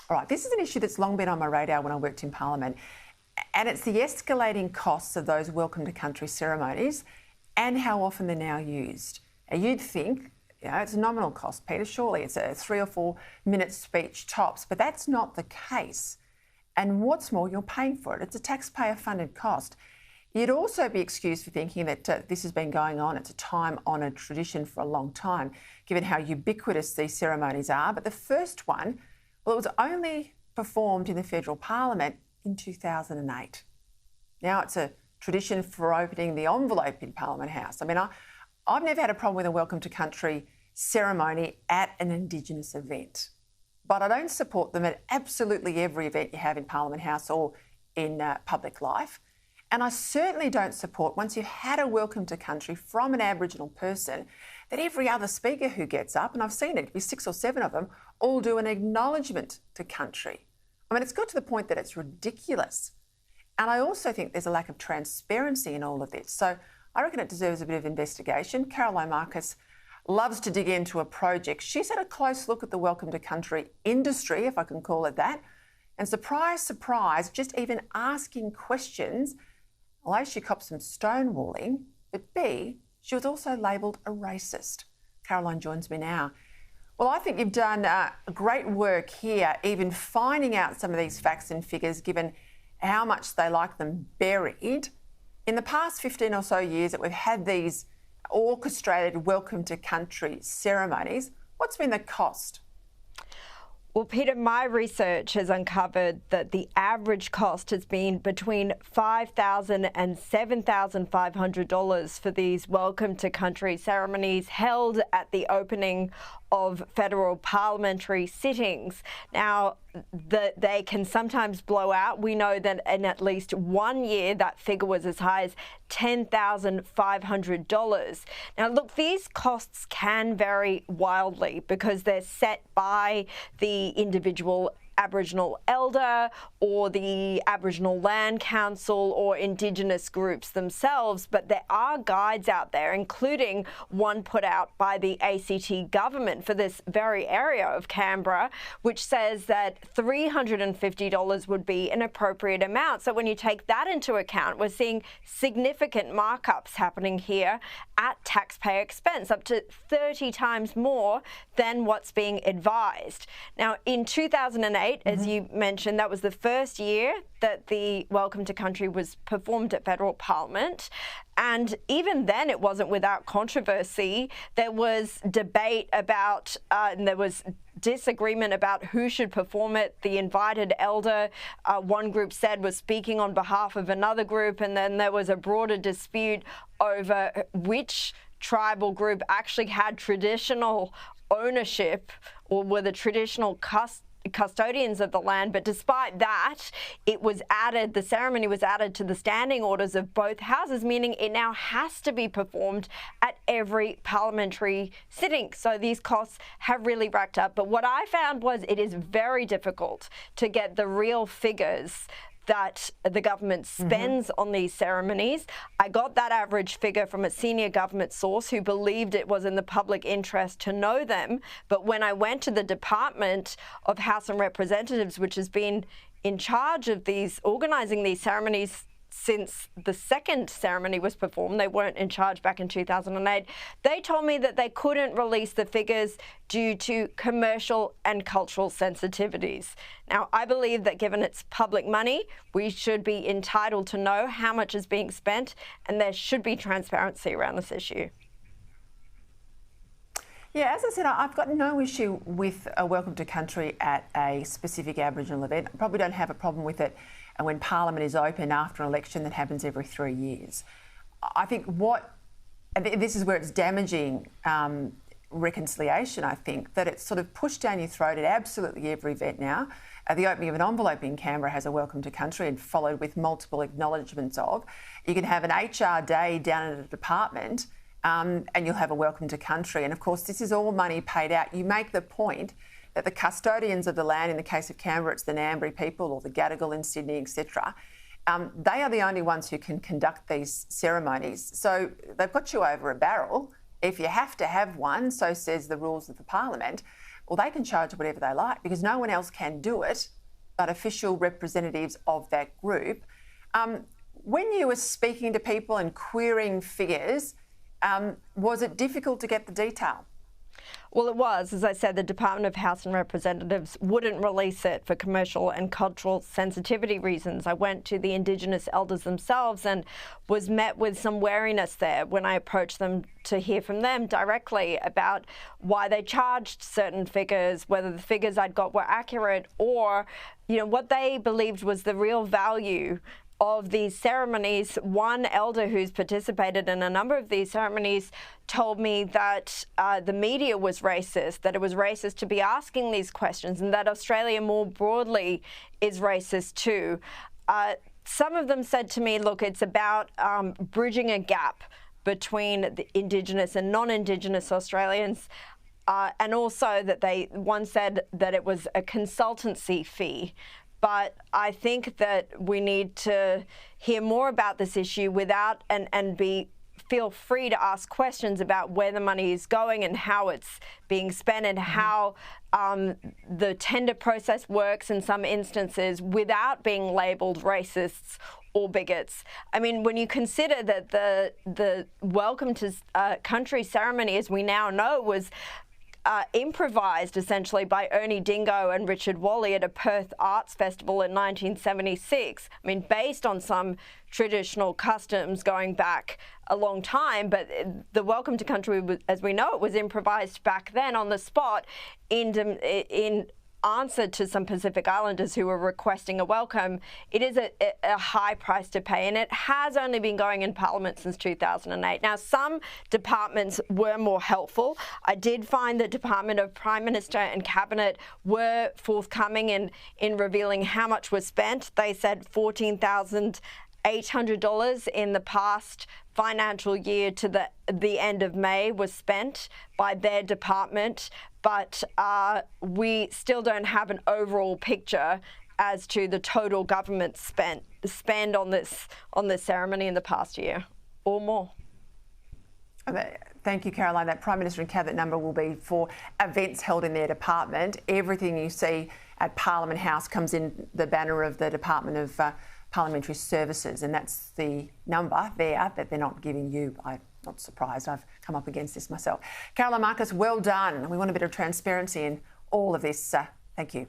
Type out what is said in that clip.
All right, this is an issue that's long been on my radar when I worked in Parliament, and it's the escalating costs of those welcome to country ceremonies and how often they're now used. Now, you'd think, it's a nominal cost, Peter, surely it's a 3 or 4 minute speech tops, but that's not the case. And what's more, you're paying for it. It's a taxpayer-funded cost. You'd also be excused for thinking that this has been going on. It's a time-honoured tradition for a long time, given how ubiquitous these ceremonies are. But the first one, well, it was only performed in the federal parliament in 2008. Now it's a tradition for opening the envelope in Parliament House. I mean, I've never had a problem with a welcome to country ceremony at an Indigenous event, but I don't support them at absolutely every event you have in Parliament House or in public life. And I certainly don't support, once you've had a welcome to country from an Aboriginal person, that every other speaker who gets up, and I've seen it be 6 or 7 of them, all do an acknowledgement to country. I mean, it's got to the point that it's ridiculous. And I also think there's a lack of transparency in all of this. So I reckon it deserves a bit of investigation. Caroline Marcus loves to dig into a project. She's had a close look at the welcome to country industry, if I can call it that. And surprise, surprise, just even asking questions, A, she copped some stonewalling, but B, she was also labelled a racist. Caroline joins me now. Well, I think you've done great work here, even finding out some of these facts and figures, given how much they like them buried. In the past 15 or so years that we've had these orchestrated welcome to country ceremonies, what's been the cost? Well, Peter, my research has uncovered that the average cost has been between $5,000 and $7,500 for these welcome to country ceremonies held at the opening of federal parliamentary sittings. Now, they can sometimes blow out. We know that in at least 1 year, that figure was as high as $10,500. Now, look, these costs can vary wildly because they're set by the individual Aboriginal elder or the Aboriginal Land Council or Indigenous groups themselves, but there are guides out there, including one put out by the ACT government for this very area of Canberra, which says that $350 would be an appropriate amount. So when you take that into account, we're seeing significant markups happening here at taxpayer expense, up to 30 times more than what's being advised. Now, in 2008, as you mentioned, that was the first year that the Welcome to Country was performed at federal parliament. And even then, it wasn't without controversy. There was debate about, and there was disagreement about who should perform it. The invited elder, one group said, was speaking on behalf of another group. And then there was a broader dispute over which tribal group actually had traditional ownership or were the traditional custodians of the land. But despite that, it was added, the ceremony was added to the standing orders of both houses, meaning it now has to be performed at every parliamentary sitting. So these costs have really racked up. But what I found was it is very difficult to get the real figures that the government spends on these ceremonies. I got that average figure from a senior government source who believed it was in the public interest to know them. But when I went to the Department of House and Representatives, which has been in charge of organising these ceremonies since the second ceremony was performed, they weren't in charge back in 2008, they told me that they couldn't release the figures due to commercial and cultural sensitivities. Now, I believe that given it's public money, we should be entitled to know how much is being spent, and there should be transparency around this issue. Yeah, as I said, I've got no issue with a welcome to country at a specific Aboriginal event. I probably don't have a problem with it when Parliament is open after an election that happens every 3 years. I think this is where it's damaging reconciliation, I think, that it's sort of pushed down your throat at absolutely every event now. The opening of an envelope in Canberra has a welcome to country and followed with multiple acknowledgements of. You can have an HR day down at a department and you'll have a welcome to country. And of course, this is all money paid out. You make the point that the custodians of the land, in the case of Canberra, it's the Ngambri people or the Gadigal in Sydney, etc., they are the only ones who can conduct these ceremonies. So they've got you over a barrel if you have to have one, so says the rules of the Parliament. well, they can charge whatever they like because no one else can do it but official representatives of that group. When you were speaking to people and querying figures, was it difficult to get the detail? Well, it was. As I said, the Department of House and Representatives wouldn't release it for commercial and cultural sensitivity reasons. I went to the Indigenous elders themselves and was met with some wariness there when I approached them to hear from them directly about why they charged certain figures, whether the figures I'd got were accurate, or, you know, what they believed was the real value of these ceremonies. One elder who's participated in a number of these ceremonies told me that the media was racist, that it was racist to be asking these questions, and that Australia more broadly is racist too. Some of them said to me, look, it's about bridging a gap between the Indigenous and non-Indigenous Australians. And also that one said that it was a consultancy fee. But I think that we need to hear more about this issue without feel free to ask questions about where the money is going and how it's being spent and how the tender process works in some instances without being labelled racists or bigots. I mean, when you consider that the Welcome to Country ceremony, as we now know, was improvised essentially by Ernie Dingo and Richard Wally at a Perth Arts Festival in 1976. I mean, based on some traditional customs going back a long time, but the Welcome to Country, as we know it, was improvised back then on the spot in answer to some Pacific Islanders who were requesting a welcome. It is a high price to pay, and it has only been going in Parliament since 2008. Now, some departments were more helpful. I did find the Department of Prime Minister and Cabinet were forthcoming in revealing how much was spent. They said $14,800 in the past financial year to the end of May was spent by their department, but we still don't have an overall picture as to the total government spend on this ceremony in the past year or more. Thank you, Caroline. That Prime Minister and Cabinet number will be for events held in their department. Everything you see at Parliament House comes in the banner of the Department of Parliamentary Services, and that's the number there that they're not giving you. I'm not surprised. I've come up against this myself. Caroline Marcus, well done. We want a bit of transparency in all of this. Thank you.